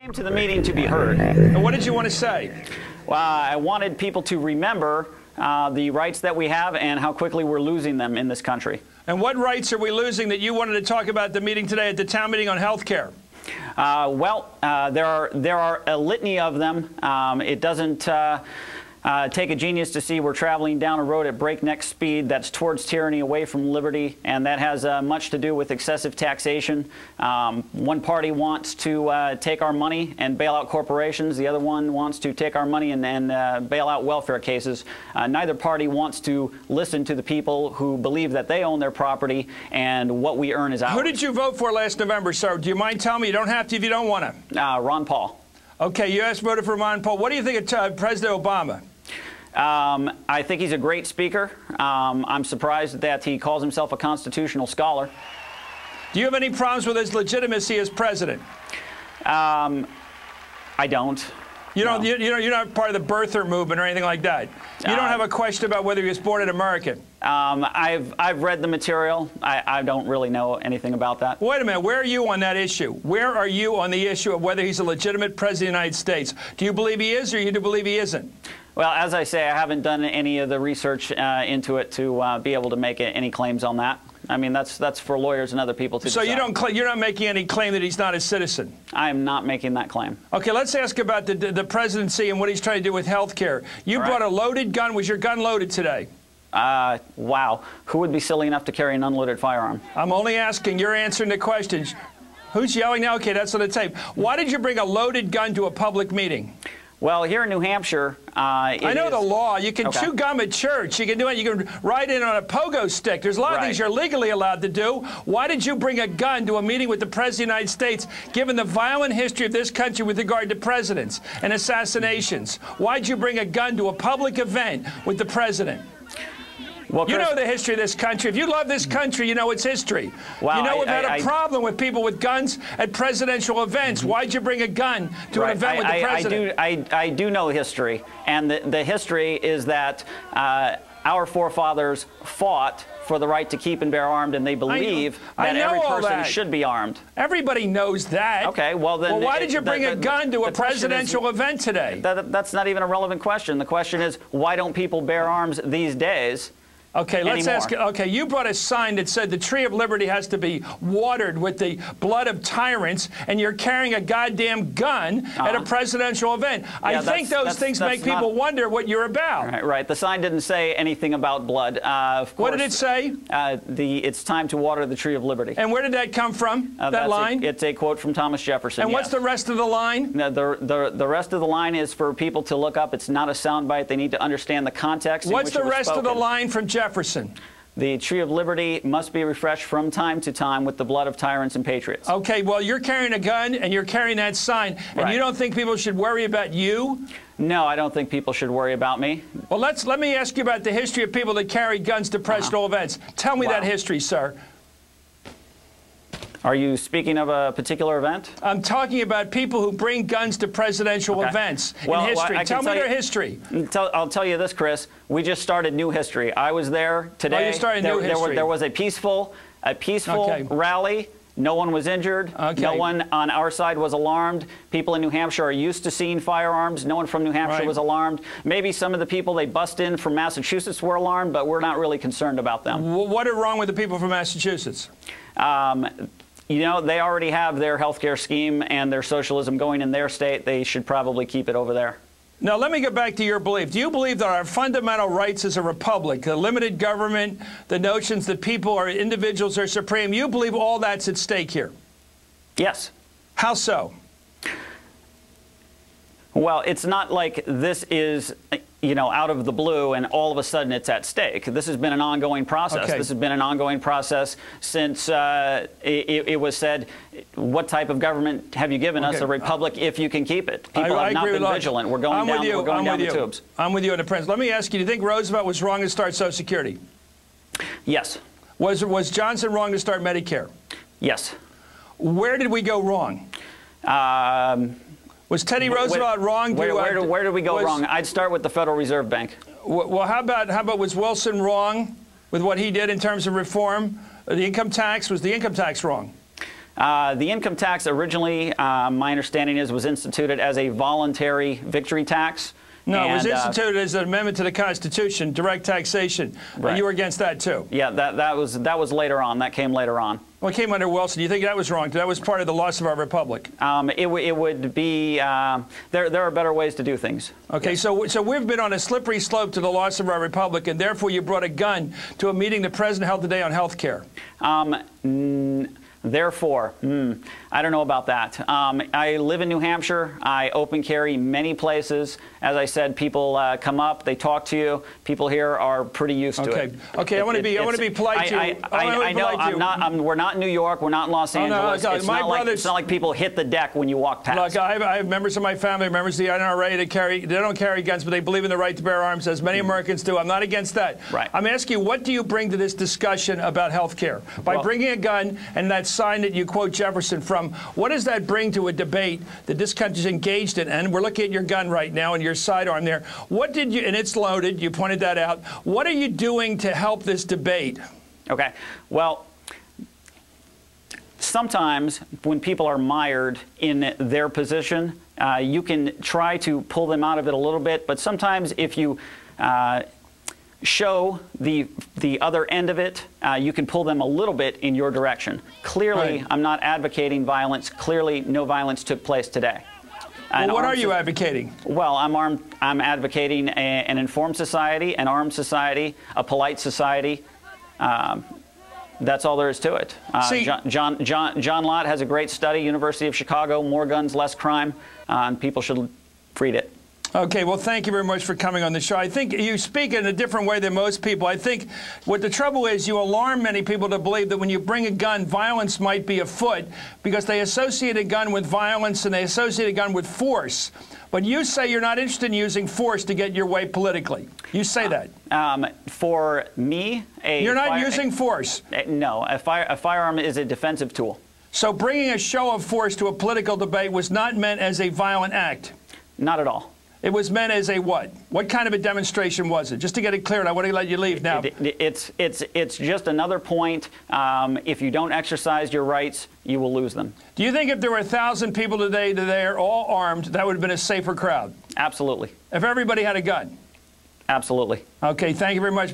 Came to the meeting to be heard. And what did you want to say? Well, I wanted people to remember the rights that we have and how quickly we're losing them in this country. And what rights are we losing that you wanted to talk about at the meeting today, at the town meeting on health care? There are a litany of them. It doesn't take a genius to see we're traveling down a road at breakneck speed that's towards tyranny, away from liberty, and that has much to do with excessive taxation. One party wants to take our money and bail out corporations. The other one wants to take our money and bail out welfare cases. Neither party wants to listen to the people who believe that they own their property and what we earn is ours. Who did you vote for last November, sir? Do you mind telling me? You don't have to if you don't want to. Ron Paul. Okay, you guys voted for Ron Paul. What do you think of President Obama? I think he's a great speaker. I'm surprised that he calls himself a constitutional scholar. Do you have any problems with his legitimacy as president? I don't. You don't. No. You're not part of the birther movement or anything like that. You don't have a question about whether he was born an American. I've read the material. I don't really know anything about that. Wait a minute. Where are you on that issue? Where are you on the issue of whether he's a legitimate president of the United States? Do you believe he is, or you do believe he isn't? Well, as I say, I haven't done any of the research into it to be able to make any claims on that. I mean, that's for lawyers and other people to decide. So you're not making any claim that he's not a citizen? I am not making that claim. Okay, let's ask about the presidency and what he's trying to do with health care. You brought a loaded gun. Was your gun loaded today? Wow. Who would be silly enough to carry an unloaded firearm? I'm only asking. You're answering the questions. Who's yelling now? Okay, that's on the tape. Why did you bring a loaded gun to a public meeting? Well, here in New Hampshire, I know the law. You can chew gum at church. You can do it. You can ride in on a pogo stick. There's a lot of things you're legally allowed to do. Why did you bring a gun to a meeting with the President of the United States, given the violent history of this country with regard to presidents and assassinations? Why'd you bring a gun to a public event with the president? Well, Chris, you know the history of this country. If you love this country, you know its history. Well, you know we've had a problem with people with guns at presidential events. Why'd you bring a gun to an event with the president? I do know history, and the history is that our forefathers fought for the right to keep and bear armed, and they believe that every person should be armed. Everybody knows that. Okay, well then. Well, why did you bring a gun to a presidential event today? That's not even a relevant question. The question is, why don't people bear arms these days? Okay, let's ask. Okay, you brought a sign that said the Tree of Liberty has to be watered with the blood of tyrants, and you're carrying a goddamn gun at a presidential event. I think those things make people wonder what you're about. Right. The sign didn't say anything about blood. Of course, what did it say? It's time to water the Tree of Liberty. And where did that come from? That line? It's a quote from Thomas Jefferson. And what's the rest of the line? The rest of the line is for people to look up. It's not a soundbite. They need to understand the context. What's the rest of the line from Jefferson? The Tree of Liberty must be refreshed from time to time with the blood of tyrants and patriots. Okay, well, you're carrying a gun and you're carrying that sign, and you don't think people should worry about you? No, I don't think people should worry about me. Well, let me ask you about the history of people that carry guns to presidential events. Tell me that history, sir. Are you speaking of a particular event? I'm talking about people who bring guns to presidential events in history. Tell me their history. I'll tell you this, Chris. We just started new history. I was there today. Oh, you started new history. There was a peaceful rally. No one was injured. No one on our side was alarmed. People in New Hampshire are used to seeing firearms. No one from New Hampshire was alarmed. Maybe some of the people they bust in from Massachusetts were alarmed, but we're not really concerned about them. What is wrong with the people from Massachusetts? You know, they already have their health care scheme and their socialism going in their state. They should probably keep it over there. Now, let me get back to your belief. Do you believe that our fundamental rights as a republic, the limited government, the notions that people or individuals are supreme, you believe all that's at stake here? Yes. How so? Well, it's not like this is, you know, out of the blue and all of a sudden it's at stake. This has been an ongoing process. This has been an ongoing process since it was said, what type of government have you given us? A republic if you can keep it. People have not been vigilant. We're going down the tubes. I'm with you on the principle. Let me ask you, do you think Roosevelt was wrong to start Social Security? Yes. Was Johnson wrong to start Medicare? Yes. Where did we go wrong? Was Teddy Roosevelt wrong? Where did we go wrong? I'd start with the Federal Reserve Bank. Well, how about was Wilson wrong with what he did in terms of reform? The income tax, was the income tax wrong? The income tax originally, my understanding is, was instituted as a voluntary victory tax. No, it was instituted as an amendment to the Constitution, direct taxation. Right. You were against that too. Yeah, that was later on. That came later on. Well, it came under Wilson. You think that was wrong? That was part of the loss of our republic. It would be. There are better ways to do things. Okay, yes. so we've been on a slippery slope to the loss of our republic, and therefore you brought a gun to a meeting the president held today on health care. Therefore, I don't know about that. I live in New Hampshire. I open carry many places. As I said, people come up, they talk to you. People here are pretty used to it. Okay. I want to be polite to you. I know. We're not in New York. We're not in Los Angeles. No, it's not like people hit the deck when you walk past. Look, I have members of my family, members of the NRA that carry. They don't carry guns, but they believe in the right to bear arms, as many Americans do. I'm not against that. Right. I'm asking you, what do you bring to this discussion about health care by bringing a gun and that sign that you quote Jefferson from? What does that bring to a debate that this country's engaged in? And we're looking at your gun right now and your sidearm there. What did you, and it's loaded, you pointed that out. What are you doing to help this debate? Okay. Well, sometimes when people are mired in their position, you can try to pull them out of it a little bit, but sometimes if you show the other end of it, you can pull them a little bit in your direction. Clearly, I'm not advocating violence. Clearly, no violence took place today. Well, what are you advocating? Well, I'm advocating an informed society, an armed society, a polite society. That's all there is to it. John Lott has a great study, University of Chicago, More Guns, Less Crime, and people should read it. Okay, well, thank you very much for coming on the show. I think you speak in a different way than most people. I think what the trouble is, you alarm many people to believe that when you bring a gun, violence might be afoot because they associate a gun with violence and they associate a gun with force. But you say you're not interested in using force to get your way politically. You say that. For me, you're not using force. No, a firearm is a defensive tool. So bringing a show of force to a political debate was not meant as a violent act? Not at all. It was meant as a what? What kind of a demonstration was it? Just to get it clear, and I want to let you leave now. It's just another point. If you don't exercise your rights, you will lose them. Do you think if there were 1,000 people today all armed, that would have been a safer crowd? Absolutely. If everybody had a gun? Absolutely. Okay, thank you very much.